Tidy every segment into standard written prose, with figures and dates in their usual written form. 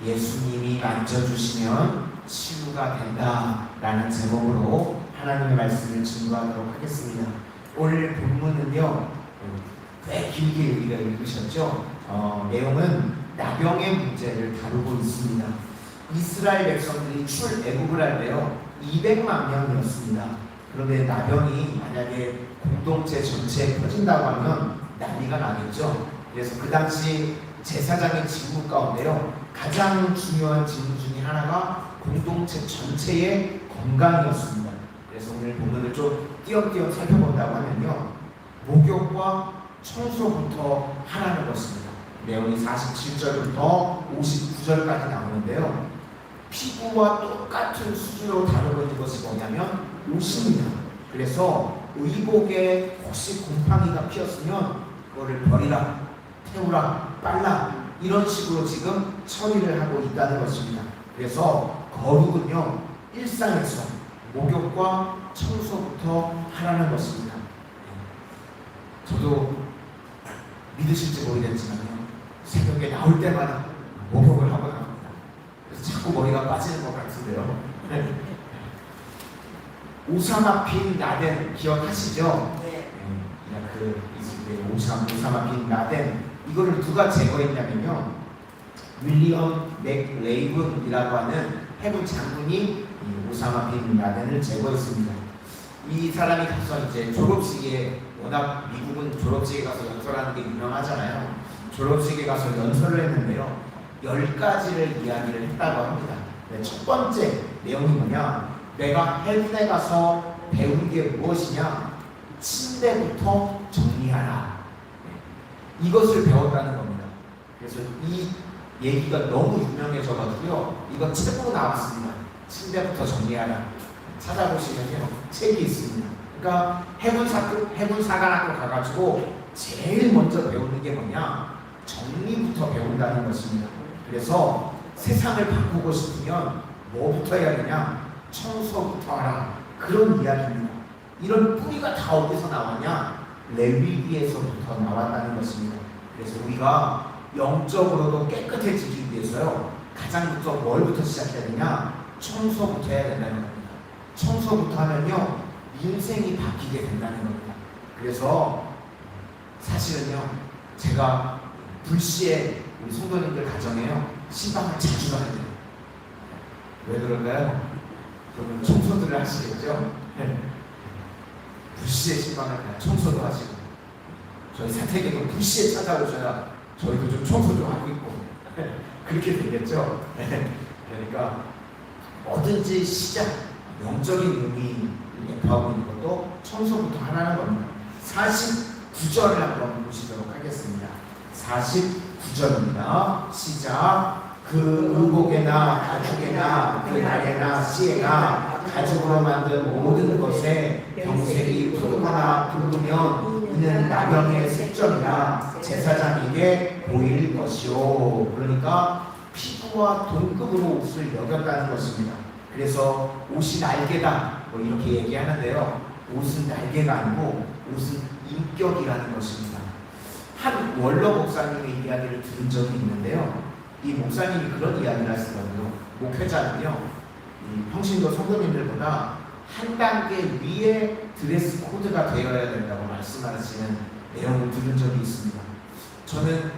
예수님이 만져주시면 치유가 된다라는 제목으로 하나님의 말씀을 증거하도록 하겠습니다. 오늘 본문은요, 꽤 길게 우리가 읽으셨죠? 내용은 나병의 문제를 다루고 있습니다. 이스라엘 백성들이 출애굽을 할 때요 200만 명이었습니다. 그런데 나병이 만약에 공동체 전체에 퍼진다고 하면 난리가 나겠죠. 그래서 그 당시 제사장의 직무 가운데요 가장 중요한 직무 중에 하나가 공동체 전체의 건강이었습니다. 그래서 오늘 본문을 좀 띄엄띄엄 살펴본다고 하면요, 목욕과 청소부터 하라는 것입니다. 내용이 47절부터 59절까지 나오는데요, 피부와 똑같은 수준으로 다루고 있는 것이 뭐냐면 옷입니다. 그래서 의복에 혹시 곰팡이가 피었으면 그거를 버리라, 태우라, 빨라, 이런 식으로 지금 처리를 하고 있다는 것입니다. 그래서 거룩은요 일상에서 목욕과 청소부터 하라는 것입니다. 저도 믿으실지 모르겠지만요, 새벽에 나올 때마다 목욕을 하고 나옵니다. 그래서 자꾸 머리가 빠지는 것 같은데요. 오사마 빈 라덴 기억하시죠? 네. 오사마 빈 라덴, 이거를 누가 제거했냐면요, 윌리엄 맥레이븐이라고 하는 해군 장군이 오사마 빈 라덴을 제거했습니다. 이 사람이 가서 이제 졸업식에, 워낙 미국은 졸업식에 가서 연설하는 게 유명하잖아요. 졸업식에 가서 연설을 했는데요, 10가지를 이야기를 했다고 합니다. 첫 번째 내용이 뭐냐, 내가 해군에 가서 배운 게 무엇이냐, 침대부터 정리하라, 이것을 배웠다는 겁니다. 그래서 이 얘기가 너무 유명해져가지고요, 이거 책으로 나왔습니다. 침대부터 정리하라. 찾아보시면요 책이 있습니다. 그러니까 해군사관학교 가가지고 제일 먼저 배우는 게 뭐냐, 정리부터 배운다는 것입니다. 그래서 세상을 바꾸고 싶으면 뭐부터 해야 되냐, 청소부터 하라, 그런 이야기입니다. 이런 뿌리가 다 어디서 나왔냐, 레위기에서부터 나왔다는 것입니다. 그래서 우리가 영적으로도 깨끗해지기 위해서요, 가장 먼저 뭘부터 시작해야 되냐, 청소부터 해야 된다는 겁니다. 청소부터 하면요 인생이 바뀌게 된다는 겁니다. 그래서 사실은요, 제가 불시에 우리 성도님들 가정에요 신방을 자주 가야 돼요. 왜 그럴까요? 그러면 청소들을 하시겠죠? 불시에 신방을 가야 청소도 하시고, 저희 사택에도 불시에 찾아오셔야 저희도 좀 청소 좀 하고 있고 그렇게 되겠죠? 그러니까 뭐든지 시작, 영적인 의미를 예표하고 있는 것도 청소부터 하라는 겁니다. 49절을 한번 보시도록 하겠습니다. 49절입니다. 시작. 그 의복에나 가죽에나 그 날에나 씨에나 가죽으로 만든 모든 것에 병색이 푸르거나 붉으면 이는 나병의 색점이나 제사장에게 보일 것이요. 그러니까 피부와 동급으로 옷을 여겼다는 것입니다. 그래서 옷이 날개다 뭐 이렇게 얘기하는데요, 옷은 날개가 아니고 옷은 인격이라는 것입니다. 한 원로 목사님의 이야기를 들은 적이 있는데요, 이 목사님이 그런 이야기를 하시더라고요. 목회자는요 평신도 성도님들보다 한 단계 위에 드레스 코드가 되어야 된다고 말씀하시는 내용을 들은 적이 있습니다. 저는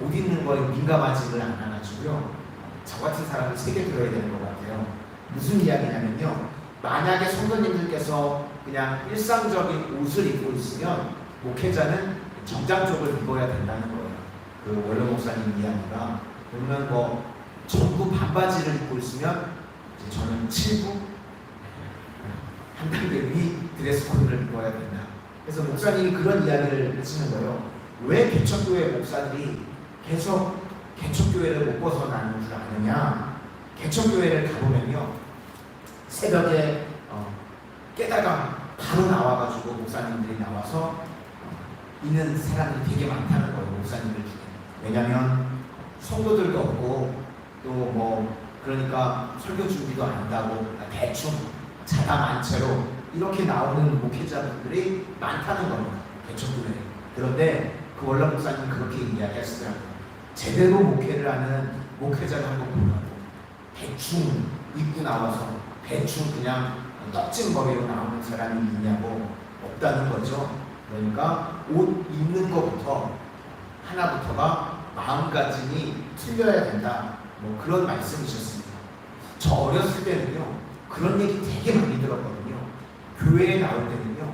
옷 입는 거에 민감하지를 않아가지고요, 저 같은 사람이 새겨 들어야 되는 것 같아요. 무슨 이야기냐면요, 만약에 성도님들께서 그냥 일상적인 옷을 입고 있으면 목회자는 정장 쪽을 입어야 된다는 거예요. 그 원로 목사님 이야기가. 그러면 뭐 전부 반바지를 입고 있으면 이제 저는 7부 한 단계 위 드레스 코드를 입어야 된다. 그래서 목사님이 그런 이야기를 하시는 거예요. 왜 개척교회 목사들이 계속 개척교회를 못 벗어나는 줄 아느냐, 개척교회를 가보면요 새벽에 깨다가 바로 나와가지고 목사님들이 나와서 있는 사람들이 되게 많다는 거예요, 목사님들 중에. 왜냐면 성도들도 없고 또 뭐 그러니까 설교 준비도 안 한다고 대충 자담한 채로 이렇게 나오는 목회자분들이 많다는 겁니다, 개척교회. 그런데 그 원로 목사님 그렇게 이야기하시더라고요. 제대로 목회를 하는 목회자를 한번 보라고. 대충 입고 나와서 대충 그냥 떡진 머리로 나오는 사람이 있냐고. 없다는 거죠. 그러니까 옷 입는 것부터 하나부터가 마음가짐이 틀려야 된다. 뭐 그런 말씀이셨습니다. 저 어렸을 때는요, 그런 얘기 되게 많이 들었거든요. 교회에 나올 때는요,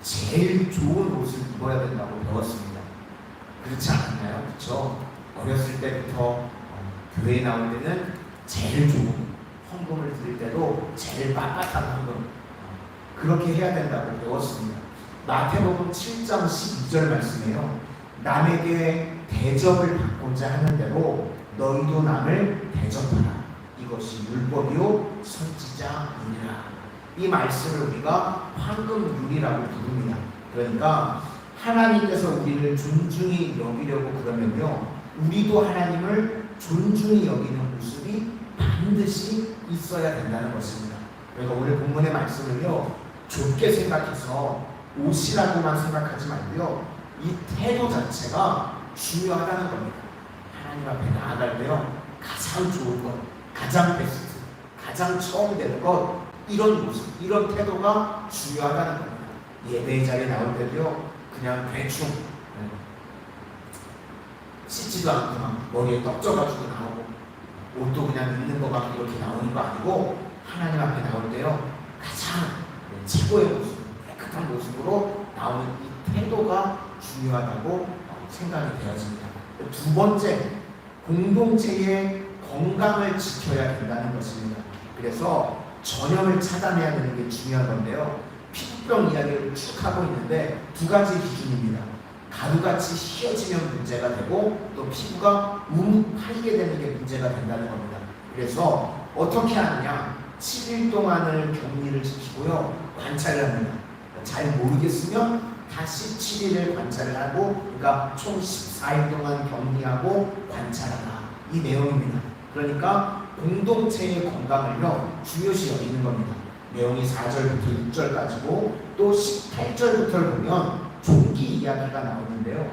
제일 좋은 옷을 입어야 된다고 배웠습니다. 그렇지 않았나요? 그렇죠? 어렸을 때부터 교회에 나올 때는 제일 좋은, 헌금을 드릴 때도 제일 빳빳한 헌금, 그렇게 해야 된다고 배웠습니다. 마태복음 7장 12절 말씀이에요. 남에게 대접을 받고자 하는 대로 너희도 남을 대접하라. 이것이 율법이요 선지자이니라. 이 말씀을 우리가 황금률이라고 부릅니다. 그러니까 하나님께서 우리를 존중히 여기려고 그러면요, 우리도 하나님을 존중히 여기는 모습이 반드시 있어야 된다는 것입니다. 그러니까 오늘 본문의 말씀을요, 좁게 생각해서 옷이라고만 생각하지 말고요, 이 태도 자체가 중요하다는 겁니다. 하나님 앞에 나아갈 때요, 가장 좋은 것, 가장 베스트, 가장 처음 되는 것, 이런 모습, 이런 태도가 중요하다는 겁니다. 예배 자리에 나올 때도요, 그냥 대충 씻지도 않고 막 머리에 떡져가지고 나오고, 옷도 그냥 입는 거만 이렇게 나오는 거 아니고, 하나님 앞에 나올 때요, 가장 최고의 모습, 깨끗한 모습으로 나오는 이 태도가 중요하다고 생각이 되어집니다. 두 번째, 공동체의 건강을 지켜야 된다는 것입니다. 그래서 전염을 차단해야 되는 게 중요한 건데요, 피부병 이야기를 쭉 하고 있는데 두 가지 기준입니다. 가루같이 휘어지면 문제가 되고, 또 피부가 움파리게 되는 게 문제가 된다는 겁니다. 그래서 어떻게 하느냐, 7일 동안을 격리를 지키고요, 관찰을 합니다. 잘 모르겠으면 다시 7일을 관찰을 하고, 그러니까 총 14일 동안 격리하고 관찰하라, 이 내용입니다. 그러니까 공동체의 건강을요, 중요시 여기는 겁니다. 내용이 4절부터 6절까지고, 또 18절부터 보면 종기 이야기가 나오는데요,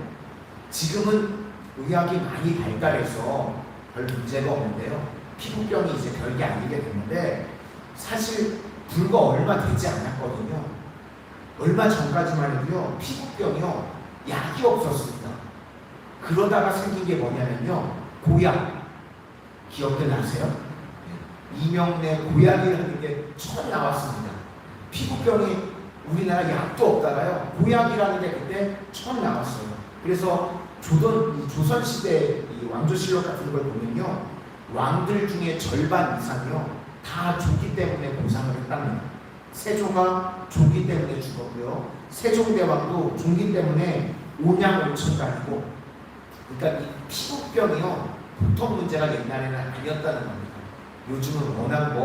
지금은 의학이 많이 발달해서 별 문제가 없는데요, 피부병이 이제 별게 아니게 됐는데, 사실 불과 얼마 되지 않았거든요. 얼마 전까지만 해도요, 피부병이요, 약이 없었습니다. 그러다가 생긴 게 뭐냐면요, 고약. 기억들 나세요? 이명래 고약이라는 게 처음 나왔습니다. 피부병이 우리나라 약도 없다가요, 고약이라는 게 그때 처음 나왔어요. 그래서 조선시대 이 왕조실록 같은 걸 보면요, 왕들 중에 절반 이상이요, 다 조기 때문에 고상을 했답니다. 세조가 조기 때문에 죽었고요, 세종대왕도 조기 때문에 온양온천당이고, 그러니까 이 피부병이요, 보통 문제가 옛날에는 아니었다는 겁니다. 요즘은 워낙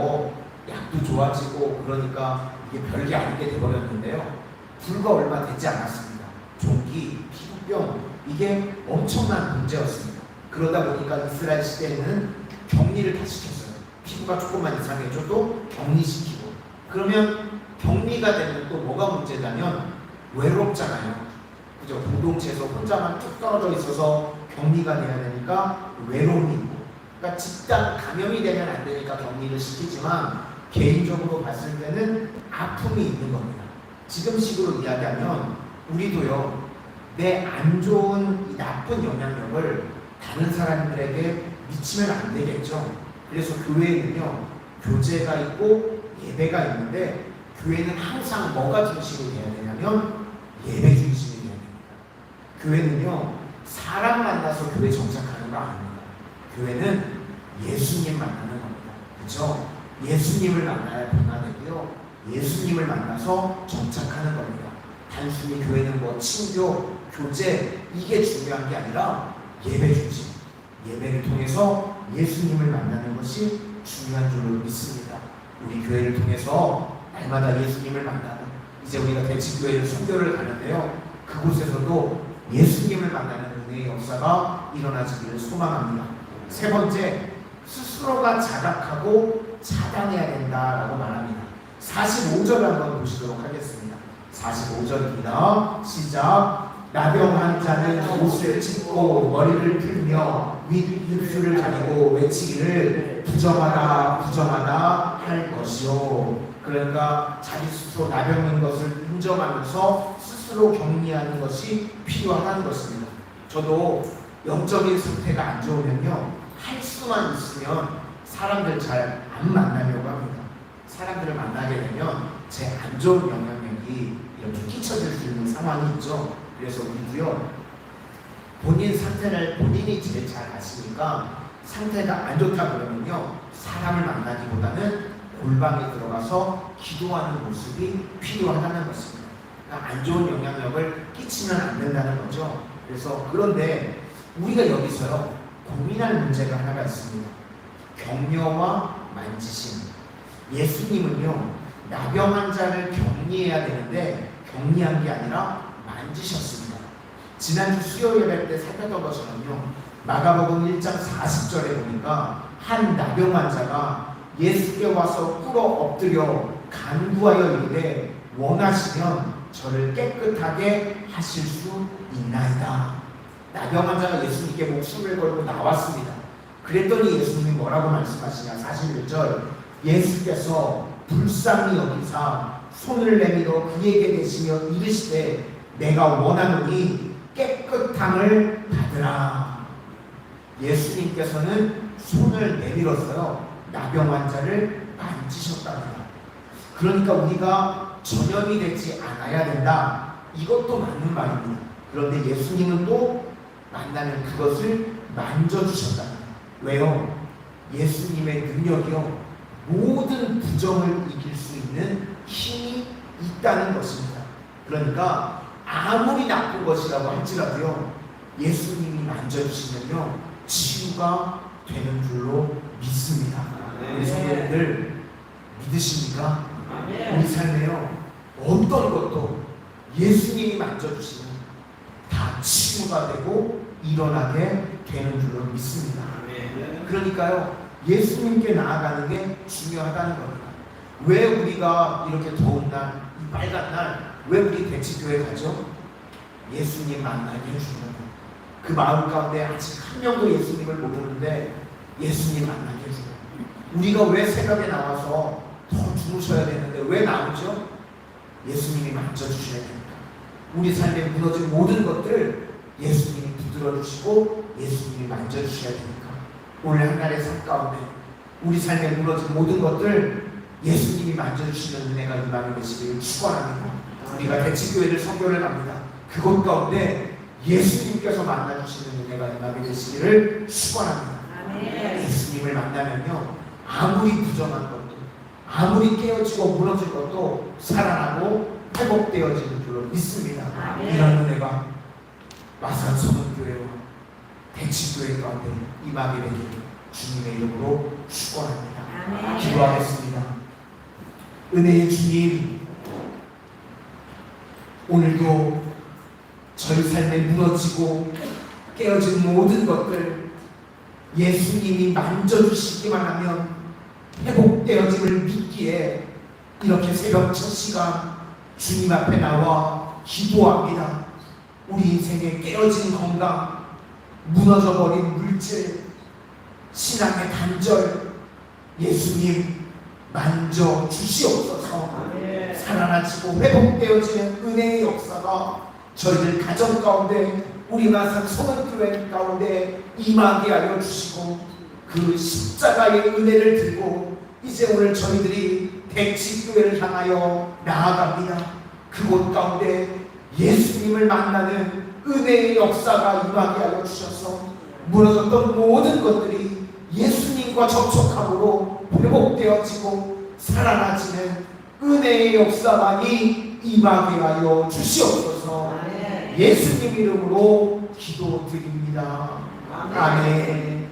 약도 좋아지고 그러니까 이게 별게 아니게 돼버렸는데요, 불과 얼마 되지 않았습니다. 조기, 피부병, 이게 엄청난 문제였습니다. 그러다 보니까 이스라엘 시대에는 격리를 다 시켰어요. 피부가 조금만 이상해져도 격리시키고. 그러면 격리가 되면 또 뭐가 문제냐면 외롭잖아요. 그죠? 공동체에서 혼자만 쭉 떨어져 있어서 격리가 돼야 되니까 외로움이 있고, 그러니까 집단 감염이 되면 안 되니까 격리를 시키지만 개인적으로 봤을 때는 아픔이 있는 겁니다. 지금식으로 이야기하면 우리도요, 내 안 좋은 이 나쁜 영향력을 다른 사람들에게 미치면 안 되겠죠. 그래서 교회에는요, 교제가 있고 예배가 있는데, 교회는 항상 뭐가 중심이 돼야 되냐면 예배 중심이 돼야 됩니다. 교회는요, 사람 만나서 교회 정착하는 거 아닙니다. 교회는 예수님 만나는 겁니다. 그렇죠? 예수님을 만나야 변화되고요, 예수님을 만나서 정착하는 겁니다. 단순히 교회는 친교, 교제, 이게 중요한 게 아니라 예배 중심, 예배를 통해서 예수님을 만나는 것이 중요한 줄로 믿습니다. 우리 교회를 통해서 날마다 예수님을 만나고, 이제 우리가 대치교회를 선교를 가는데요, 그곳에서도 예수님을 만나는 은혜의 역사가 일어나지기를 소망합니다. 세 번째, 스스로가 자각하고 차단해야 된다라고 말합니다. 45절 한번 보시도록 하겠습니다. 45절입니다. 시작. 나병한 자는 옷을 찢고 머리를 풀며 입술을 가리고 외치기를 부정하다 부정하다 할 것이요. 그러니까 자기 스스로 나병인 것을 인정하면서 스스로 격리하는 것이 필요하다는 것입니다. 저도 영적인 상태가 안 좋으면요, 할 수만 있으면 사람들 잘 안 만나려고 합니다. 사람들을 만나게 되면 제 안 좋은 영향력이 이렇게 끼쳐질 수 있는 상황이 있죠. 그래서 우리도요, 본인 상태를 본인이 제일 잘 아시니까 상태가 안 좋다 그러면요, 사람을 만나기보다는 골방에 들어가서 기도하는 모습이 필요하다는 것입니다. 그러니까 안 좋은 영향력을 끼치면 안 된다는 거죠. 그래서 그런데 우리가 여기서요, 고민할 문제가 하나가 있습니다. 격려와 만지심. 예수님은요, 나병 환자를 격리해야 되는데 격리한 게 아니라 만지셨습니다. 지난주 수요일 예배 때 살폈던 것처럼요, 마가복음 1장 40절에 보니까 한 나병 환자가 예수께 와서 꿇어 엎드려 간구하여 이르되 원하시면 저를 깨끗하게 하실 수 있나이다. 나병 환자가 예수님께 목숨을 걸고 나왔습니다. 그랬더니 예수님이 뭐라고 말씀하시냐. 41절, 예수께서 불쌍히 여기사 손을 내밀어 그에게 대시며 이르시되 내가 원하노니 깨끗함을 받으라. 예수님께서는 손을 내밀었어요. 나병 환자를 만지셨답니다. 그러니까 우리가 전염이 되지 않아야 된다, 이것도 맞는 말입니다. 그런데 예수님은 또 만나면 그것을 만져주셨답니다. 왜요? 예수님의 능력이요, 모든 부정을 이길 수 있는 힘이 있다는 것입니다. 그러니까 아무리 나쁜 것이라고 할지라도요, 예수님이 만져주시면요, 치유가 되는 줄로 믿습니다. 우리 성도님들 믿으십니까? 우리 삶에요, 어떤 것도 예수님이 만져주시면 다 치유가 되고 일어나게 되는 줄로 믿습니다. 그러니까요, 예수님께 나아가는 게 중요하다는 겁니다. 왜 우리가 이렇게 더운 날, 이 빨간 날, 왜 우리 대치교회 가죠? 예수님 만나게 해주는, 그 마음 가운데 아직 한 명도 예수님을 모르는데 예수님 만나게 해주는, 우리가 왜 새벽에 나와서 더 주무셔야 되는데 왜 나오죠? 예수님이 만져주셔야 됩니다. 우리 삶에 무너진 모든 것들 예수님이 붙들어주시고 예수님이 만져주셔야 됩니다. 오늘 한날의 삶 가운데 우리 삶에 무너진 모든 것들 예수님이 만져주시는 은혜가 임하게 되시기를 축원합니다. 우리가 대치교회를 선교를 갑니다. 그곳 가운데 예수님께서 만나주시는 은혜가 임하게 되시기를 축원합니다. 예수님을 만나면요, 아무리 부정한 것도, 아무리 깨어지고 무너질 것도 살아나고 회복되어지는 줄로 믿습니다. 이런 은혜가 마산 소문교회와 대치교회 가운데 임하게 되기를 주님의 이름으로 축원합니다. 기도하겠습니다. 은혜의 주님, 오늘도 저희 삶에 무너지고 깨어진 모든 것들 예수님이 만져주시기만 하면 회복되어짐을 믿기에 이렇게 새벽 첫 시간 주님 앞에 나와 기도합니다. 우리 인생에 깨어진 건강, 무너져버린 물질, 신앙의 단절, 예수님 만져 주시옵소서. 살아나시고 회복되어지는 은혜의 역사가 저희들 가정 가운데, 우리 마산 소문교회 가운데 임하게 하여 주시고, 그 십자가의 은혜를 들고 이제 오늘 저희들이 대치교회를 향하여 나아갑니다. 그곳 가운데 예수님을 만나는 은혜의 역사가 임하게 하여 주셔서 무너졌던 모든 것들이 예수님과 접촉함으로 회복되어지고 살아나지는 은혜의 역사만이 임하게 하여 주시옵소서. 예수님 이름으로 기도드립니다. 아멘.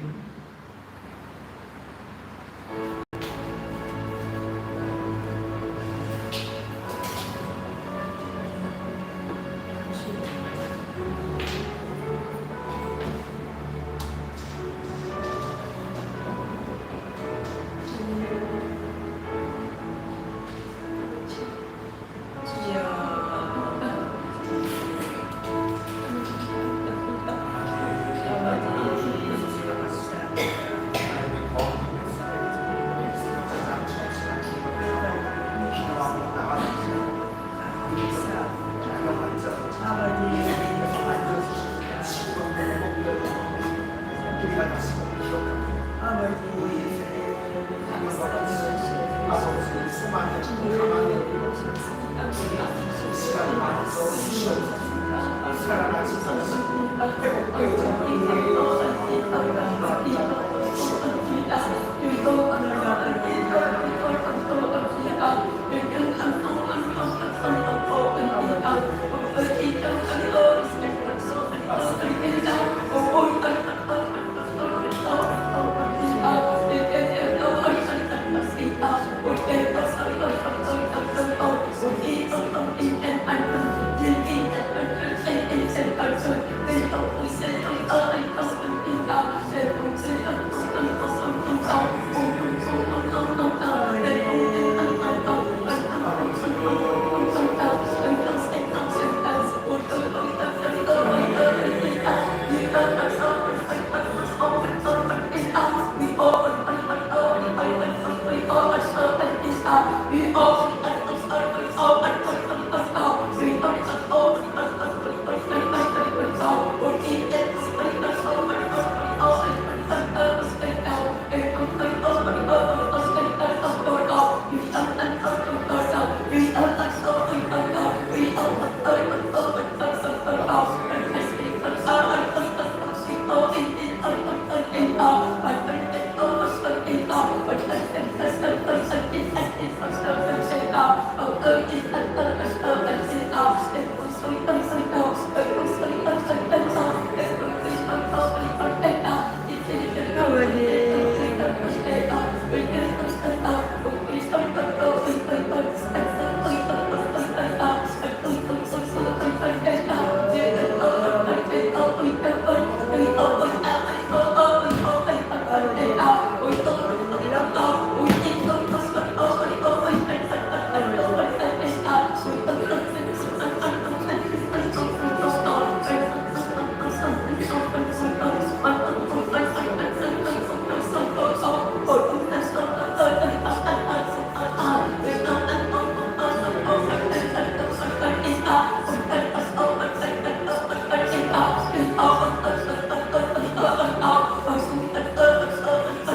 아버지 수많은 가만히 시간이 많아서 주시옵소서. 살아나지 않습니다.